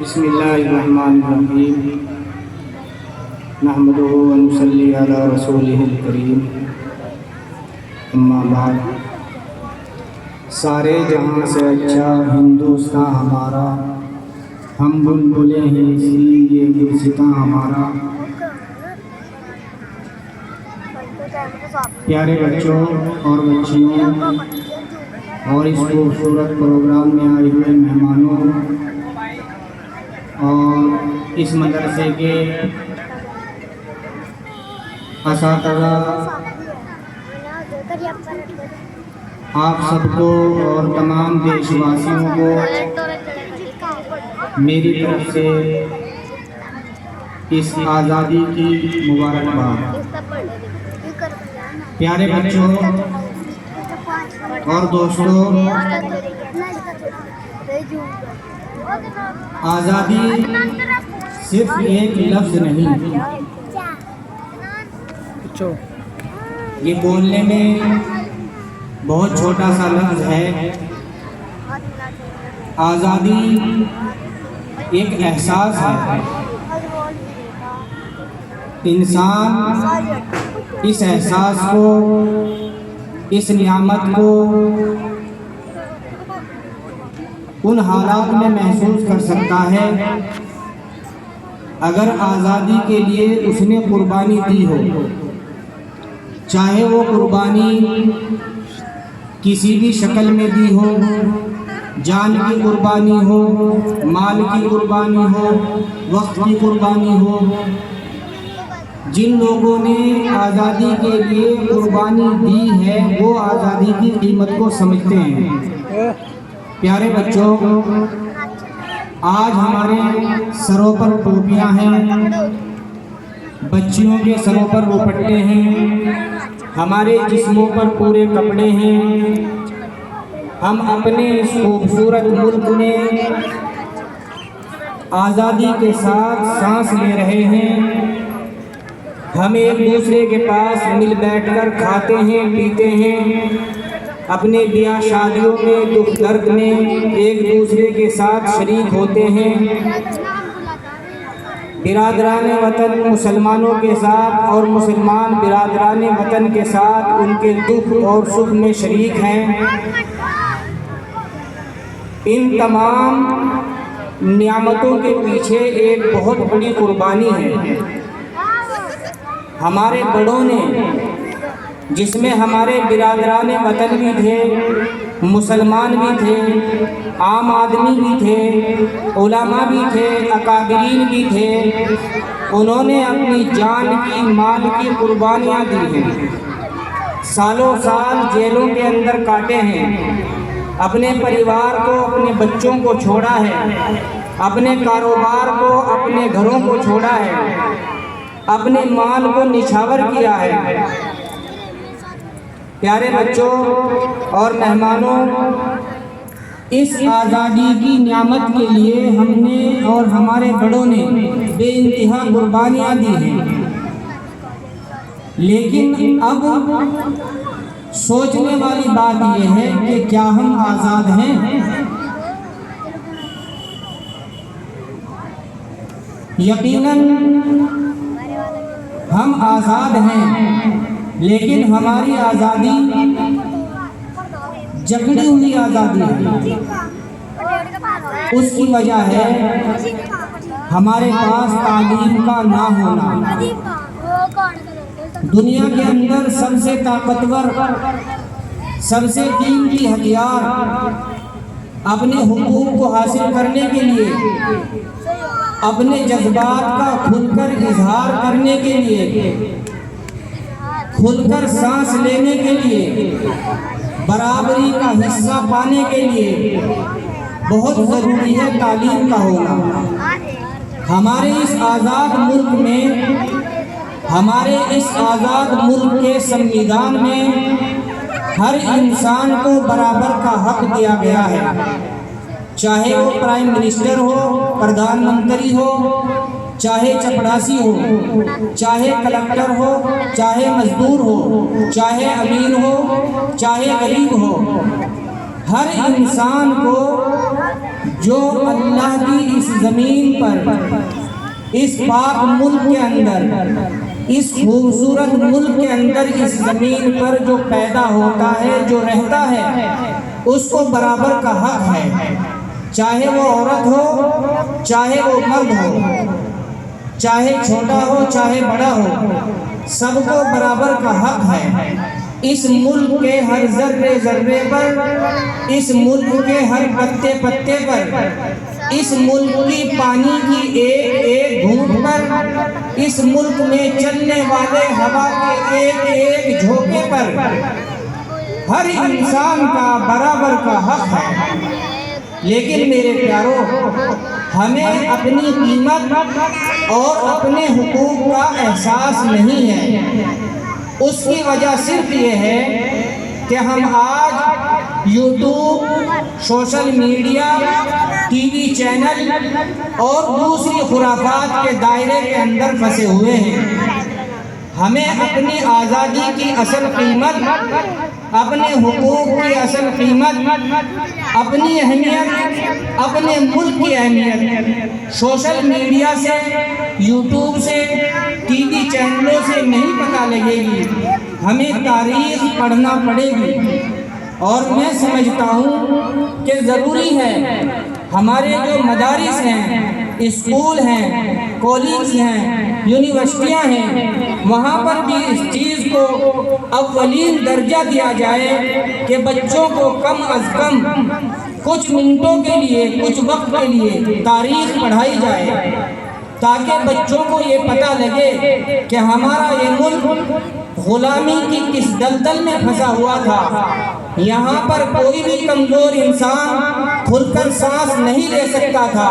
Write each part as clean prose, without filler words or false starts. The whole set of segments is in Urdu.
بسم اللہ الرحمن الرحیم نحمدہ و نصلی علی رسولہ الکریم اما بعد۔ سارے جہاں سے اچھا ہندوستان ہمارا، ہم بلبلیں ہیں اس لیے گلستاں ہمارا۔ پیارے بچوں اور بچیوں اور اس خوبصورت پروگرام میں آئے ہوئے مہمانوں اور اس مدرسے کے اساتذہ، آپ سب کو اور تمام دیش واسیوں کو میری طرف سے اس آزادی کی مبارکباد۔ پیارے بچوں اور دوستوں، آزادی صرف ایک لفظ نہیں، یہ بولنے میں بہت چھوٹا سا لفظ ہے۔ آزادی ایک احساس ہے، انسان اس احساس کو، اس نعمت کو ان حالات میں محسوس کر سکتا ہے اگر آزادی کے لیے اس نے قربانی دی ہو، چاہے وہ قربانی کسی بھی شکل میں دی ہو، جان کی قربانی ہو، مال کی قربانی ہو، وقت کی قربانی ہو۔ جن لوگوں نے آزادی کے لیے قربانی دی ہے وہ آزادی کی قیمت کو سمجھتے ہیں۔ پیارے بچوں، آج ہمارے سروں پر ٹوپیاں ہیں، بچیوں کے سروں پر دوپٹے ہیں، ہمارے جسموں پر پورے کپڑے ہیں۔ ہم اپنے اس خوبصورت ملک میں آزادی کے ساتھ سانس لے رہے ہیں۔ ہم ایک دوسرے کے پاس مل بیٹھ کر کھاتے ہیں، پیتے ہیں، اپنے بیاہ شادیوں میں، دکھ درد میں ایک دوسرے کے ساتھ شریک ہوتے ہیں۔ برادران وطن مسلمانوں کے ساتھ اور مسلمان برادران وطن کے ساتھ ان کے دکھ اور سکھ میں شریک ہیں۔ ان تمام نعمتوں کے پیچھے ایک بہت بڑی قربانی ہے۔ ہمارے بڑوں نے، جس میں ہمارے برادران وطن بھی تھے، مسلمان بھی تھے، عام آدمی بھی تھے، علماء بھی تھے، اکابرین بھی تھے، انہوں نے اپنی جان کی، مال کی قربانیاں دی ہیں، سالوں سال جیلوں کے اندر کاٹے ہیں، اپنے پریوار کو، اپنے بچوں کو چھوڑا ہے، اپنے کاروبار کو، اپنے گھروں کو چھوڑا ہے، اپنے مال کو نچھاور کیا ہے۔ پیارے بچوں اور مہمانوں، اس آزادی کی نعمت کے لیے ہم نے اور ہمارے بڑوں نے بے انتہا قربانیاں دی ہیں، لیکن اب سوچنے والی بات یہ ہے کہ کیا ہم آزاد ہیں؟ یقیناً ہم آزاد ہیں، لیکن ہماری آزادی جکڑی ہوئی آزادی ہے۔ اس کی وجہ ہے ہمارے پاس تعلیم کا نہ ہونا۔ دنیا کے اندر سب سے طاقتور، سب سے قیمتی ہتھیار اپنے حقوق کو حاصل کرنے کے لیے، اپنے جذبات کا کھل کر اظہار کرنے کے لیے، کھل کر سانس لینے کے لیے، برابری کا حصہ پانے کے لیے بہت ضروری ہے تعلیم کا ہونا۔ ہمارے اس آزاد ملک میں، ہمارے اس آزاد ملک کے سنویدھان میں ہر انسان کو برابر کا حق دیا گیا ہے، چاہے وہ پرائم منسٹر ہو، پردھان منتری ہو، چاہے چپڑاسی ہو، چاہے کلکٹر ہو، چاہے مزدور ہو، چاہے امیر ہو، چاہے غریب ہو، ہر انسان کو جو اللہ کی اس زمین پر، اس پاک ملک کے اندر، اس خوبصورت ملک کے اندر، اس زمین پر جو پیدا ہوتا ہے، جو رہتا ہے، اس کو برابر کا حق ہے، چاہے وہ عورت ہو، چاہے وہ مرد ہو، چاہے چھوٹا ہو، چاہے بڑا ہو، سب کو برابر کا حق ہے۔ اس ملک کے ہر ذرے ذرے پر، اس ملک کے ہر پتے پتے پر، اس ملک کی پانی کی ایک ایک گھونٹ پر، اس ملک میں چلنے والے ہوا کے ایک ایک جھونکے پر ہر انسان کا برابر کا حق ہے۔ لیکن میرے پیارو، ہمیں اپنی قیمت اور اپنے حقوق کا احساس نہیں ہے۔ اس کی وجہ صرف یہ ہے کہ ہم آج YouTube, social media, T V channel اور دوسری خرافات کے دائرے کے اندر پھنسے ہوئے ہیں۔ ہمیں اپنی آزادی کی اصل قیمت، اپنے حقوق کی اصل قیمت، اپنی اہمیت، اپنے ملک کی اہمیت سوشل میڈیا سے، یوٹیوب سے، ٹی وی چینلوں سے نہیں پتہ لگے گی۔ ہمیں تاریخ پڑھنا پڑے گی، اور میں سمجھتا ہوں کہ ضروری ہے ہمارے جو مدارس ہیں، اسکول ہیں، کالج ہیں، یونیورسٹیاں ہیں، وہاں پر بھی اس چیز کو اولین درجہ دیا جائے کہ بچوں کو کم از کم کچھ منٹوں کے لیے، کچھ وقت کے لیے تاریخ پڑھائی جائے، تاکہ بچوں کو یہ پتہ لگے کہ ہمارا یہ ملک غلامی کی کس دلدل میں پھنسا ہوا تھا۔ یہاں پر کوئی بھی کمزور انسان کھل کر سانس نہیں لے سکتا تھا،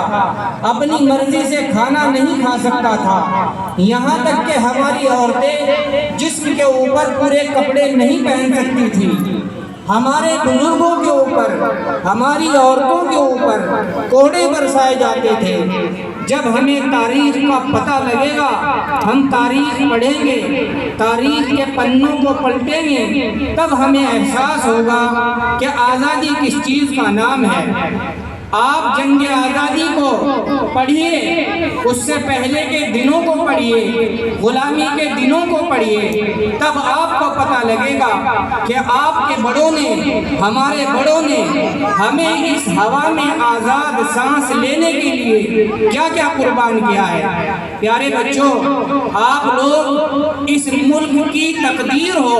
اپنی مرضی سے کھانا نہیں کھا سکتا تھا، یہاں تک کہ ہماری عورتیں جسم کے اوپر پورے کپڑے نہیں پہن سکتی تھی۔ ہمارے بزرگوں کے اوپر، ہماری عورتوں کے اوپر کوڑے برسائے جاتے تھے۔ جب ہمیں تاریخ کا پتہ لگے گا، ہم تاریخ پڑھیں گے، تاریخ کے پنوں کو پلٹیں گے، تب ہمیں احساس ہوگا کہ آزادی کس چیز کا نام ہے۔ آپ جنگ آزادی کو پڑھیے، اس سے پہلے کے دنوں کو پڑھیے، غلامی کے دنوں کو پڑھیے، تب آپ کو پتہ لگے گا کہ آپ کے بڑوں نے، ہمارے بڑوں نے ہمیں اس ہوا میں آزاد سانس لینے کے لیے کیا کیا قربان کیا ہے۔ پیارے بچوں، آپ لوگ اس ملک کی تقدیر ہو،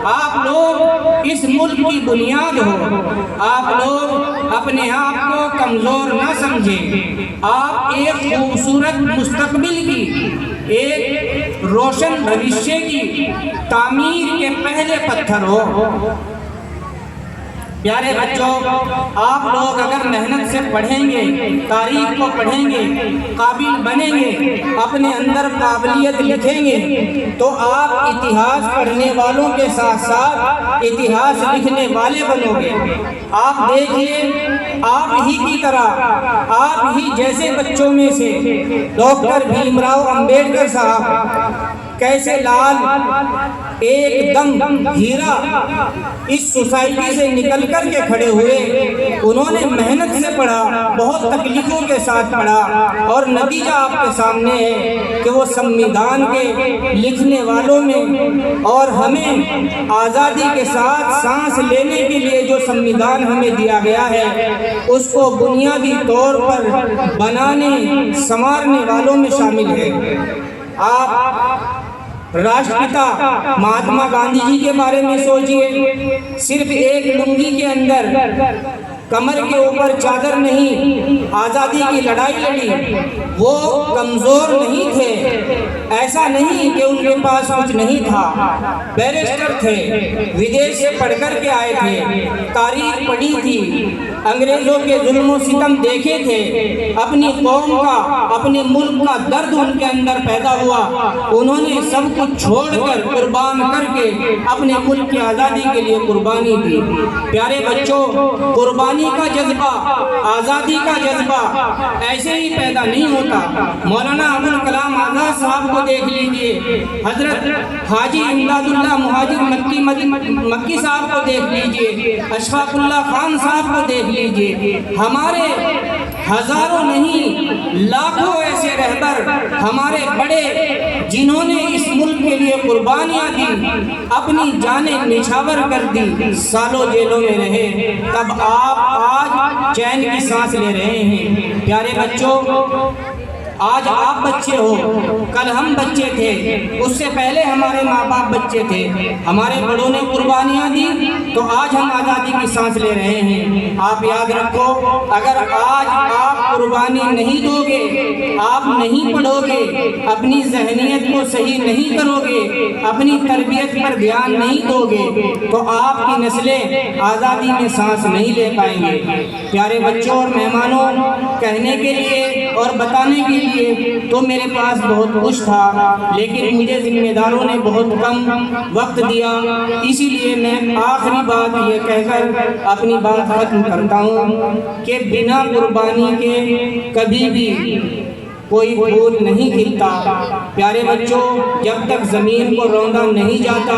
آپ لوگ اس ملک کی بنیاد ہو، آپ لوگ اپنے آپ کو کمزور نہ سمجھیں، آپ ایک خوبصورت مستقبل کی، ایک روشن بھوشیہ کی تعمیر کے پہلے پتھر ہو۔ پیارے بچوں، آپ لوگ اگر محنت سے پڑھیں گے، تاریخ کو پڑھیں گے، قابل بنیں گے، اپنے اندر قابلیت لکھیں گے، تو آپ اتہاس پڑھنے والوں کے ساتھ ساتھ اتہاس لکھنے والے بنو گے۔ آپ دیکھیے، آپ ہی کی طرح، آپ ہی جیسے بچوں میں سے ڈاکٹر بھیم راؤ امبیڈکر صاحب کیسے لال ایک دم ہیرا اس سوسائٹی سے نکل کر کے کھڑے ہوئے۔ انہوں نے محنت سے پڑھا، بہت تکلیفوں کے ساتھ پڑھا، اور نتیجہ آپ کے سامنے ہے کہ وہ سمویدھان کے لکھنے والوں میں، اور ہمیں آزادی کے ساتھ سانس لینے کے لیے جو سمویدھان ہمیں دیا گیا ہے، اس کو بنیادی طور پر بنانے، سنوارنے والوں میں شامل ہے۔ آپ راشٹرپتا مہاتما گاندھی جی کے بارے میں سوچئے، صرف ایک لنگی کے اندر، کمر کے اوپر چادر نہیں، آزادی کی لڑائی لڑی۔ وہ کمزور نہیں تھے، ایسا نہیں کہ ان کے پاس کچھ نہیں تھا، بیرسٹر تھے، ودیش سے پڑھ کر کے آئے تھے، تاریخ پڑھی تھی، انگریزوں کے ظلم و ستم دیکھے تھے، اپنی قوم کا، اپنے ملک کا درد ان کے اندر پیدا ہوا، انہوں نے سب کچھ چھوڑ کر، قربان کر کے اپنے ملک کی آزادی کے لیے قربانی دی۔ پیارے بچوں، قربانی کا جذبہ، آزادی کا جذبہ جذبہ ایسے ہی پیدا نہیں ہوتا۔ مولانا ابوالکلام آزاد صاحب کو دیکھ لیجئے، حضرت حاجی امداد اللہ مہاجر مکی صاحب کو دیکھ لیجئے، اشفاق اللہ خان صاحب کو دیکھ لیجئے۔ ہمارے ہزاروں نہیں لاکھوں ایسے رہبر ہمارے بڑے جنہوں نے اس ملک کے لیے قربانیاں دی، اپنی جانیں نچھاور کر دی، سالوں جیلوں میں رہے، تب آپ آج چین کی سانس لے رہے ہیں۔ پیارے بچوں، آج آپ بچے ہو، کل ہم بچے تھے، اس سے پہلے ہمارے ماں باپ بچے تھے، ہمارے بڑوں نے قربانیاں دی تو آج ہم آزادی کی سانس لے رہے ہیں۔ آپ یاد رکھو، اگر آج آپ قربانی نہیں دو گے، آپ نہیں پڑھو گے، اپنی ذہنیت کو صحیح نہیں کرو گے، اپنی تربیت پر دھیان نہیں دو گے تو آپ کی نسلیں آزادی میں سانس نہیں لے پائیں گے۔ پیارے بچوں اور مہمانوں، کہنے کے لیے اور بتانے کے لیے تو میرے پاس بہت کچھ تھا، لیکن مجھے ذمہ داروں نے بہت کم وقت دیا، اسی لیے میں آخری بات یہ کہہ کر اپنی بات ختم کرتا ہوں کہ بنا قربانی کے کبھی بھی کوئی پھول نہیں کھلتا۔ پیارے بچوں، جب تک زمین کو روندا نہیں جاتا،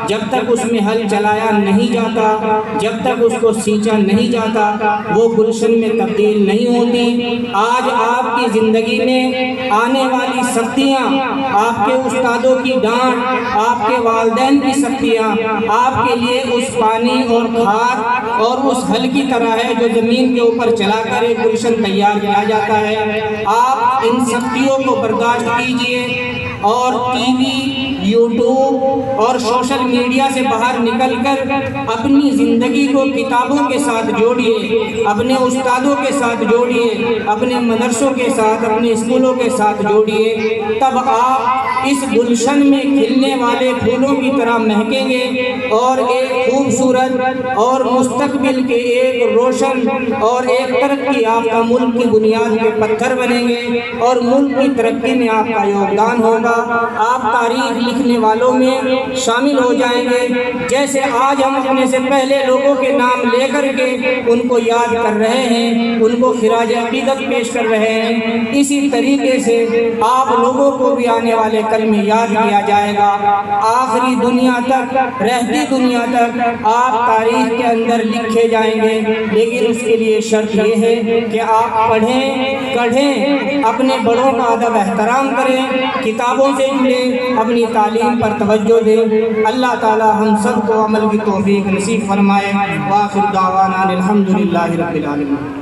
جب تک اس میں ہل چلایا نہیں جاتا، جب تک اس کو سینچا نہیں جاتا، وہ گلشن میں تبدیل نہیں ہوتی۔ آج آپ کی زندگی میں آنے والی سختیاں، آپ کے استادوں کی ڈانٹ، آپ کے والدین کی سختیاں آپ کے لیے اس پانی اور کھاد اور اس ہل کی طرح ہے جو زمین کے اوپر چلا کر ایک گلشن تیار کیا جاتا ہے۔ آپ ان سختیوں کو برداشت کیجئے اور ٹی وی، یوٹیوب اور سوشل میڈیا سے باہر نکل کر اپنی زندگی کو کتابوں کے ساتھ جوڑیے، اپنے استادوں کے ساتھ جوڑیے، اپنے مدرسوں کے ساتھ، اپنے اسکولوں کے ساتھ جوڑیے، تب آپ اس گلشن میں کھلنے والے پھولوں کی طرح مہکیں گے اور ایک خوبصورت اور مستقبل کے ایک روشن اور ایک ترقی یافتہ ملک کی بنیاد کے پتھر بنیں گے اور ملک کی ترقی میں آپ کا یوگدان ہوگا۔ آپ تاریخ لکھنے والوں میں شامل ہو جائیں گے، جیسے آج ہم اپنے سے پہلے لوگوں کے نام لے کر کے ان کو یاد کر رہے ہیں، ان کو خراج عقیدت پیش کر رہے ہیں، اسی طریقے سے آپ لوگوں کو بھی آنے والے کل میں یاد کیا جائے گا۔ آخری دنیا تک، رہتی دنیا تک آپ تاریخ کے اندر لکھے جائیں گے، لیکن اس کے لیے شرط یہ ہے کہ آپ پڑھیں، پڑھیں، اپنے بڑوں کا ادب احترام کریں، کتابوں سے جڑیں، اپنی تعلیم پر توجہ دیں۔ اللہ تعالی ہم سب کو عمل کی توفیق نصیب فرمائے۔ وآخر دعوانا الحمدللہ رب العالمین۔